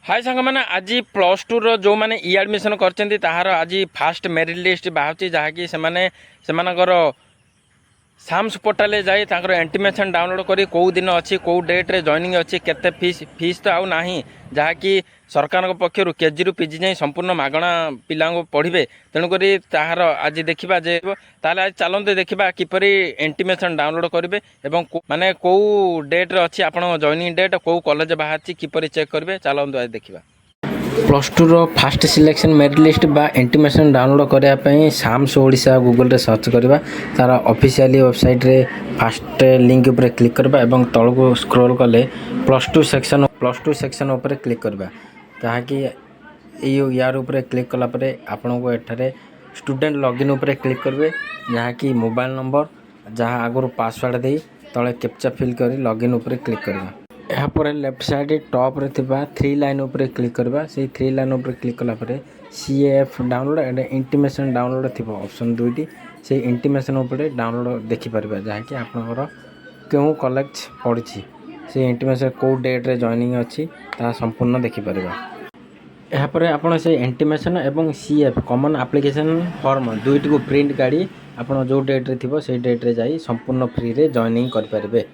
हाय सांग मैंने आज प्लस टू रो जो मैंने इ एडमिशन करछन्ती ताहार आज फास्ट मेरिट लिस्ट बाहर जहाँकि सेमानकर साम्स पोर्टाल जाए तांकर इंटीमेशन डाउनलोड करी कौ दिन अच्छी कौ डेट रे जॉइनिंग अच्छी केते फीस तो आउ नाही जहाँकि सरकार पक्षर केजी रु पीजी जाए संपूर्ण मागणा पिला पढ़े तेणुक ताहार आज देखा जे ताले आज चलते देखा किपर इंटीमेशन डाउनलोड करेंगे माने कौ डेट रे अच्छी आपण जॉइनिंग डेट कौ कॉलेज बाहर किपर चेक करेंगे चलते आज देखा प्लस टू रो फास्ट सिलेक्शन मेरिट लिस्ट बा इंटीमेशन डाउनलोड करने साम्स ओडिशा गूगल रे सर्च करवा तार ऑफिशियली वेबसाइट रे फास्ट लिंक उपर क्लिक करवा एवं तल को स्क्रॉल कले प्लस टू सेक्शन उपर क्लिक करवा ताकि यार उपर क्लिक कला परे आपन को एठारे स्टूडेंट लॉगिन उपर क्लिक करेंगे जहाँकि मोबाइल नंबर जहाँ आगुरी पासवर्ड दे तले कैप्चा फिल कर लॉगिन उपर क्लिक करवा यापर लेफ्ट साइड टॉप रे थिबा 3 लाइन उपर क्लिक करबा से 3 लाइन उपर क्लिक कला परे CF download and intimation download थिबा ऑप्शन दुईटी से इंटीमेशन उपर डाउनलोड देखि परबा जहाँ कि आपनकर केउ कलेक्ट पड़ी से इंटीमेशन को डेट रे जॉइनिंग अच्छी ता संपूर्ण देखि परबा यापर आपन से इंटीमेशन एवं सीएफ कॉमन एप्लिकेशन फॉर्म दुईटी को प्रिंट काढ़ी आपन जो डेट रे थिबो से डेट रे जाई संपूर्ण फ्री रे जॉइनिंग कर परबे।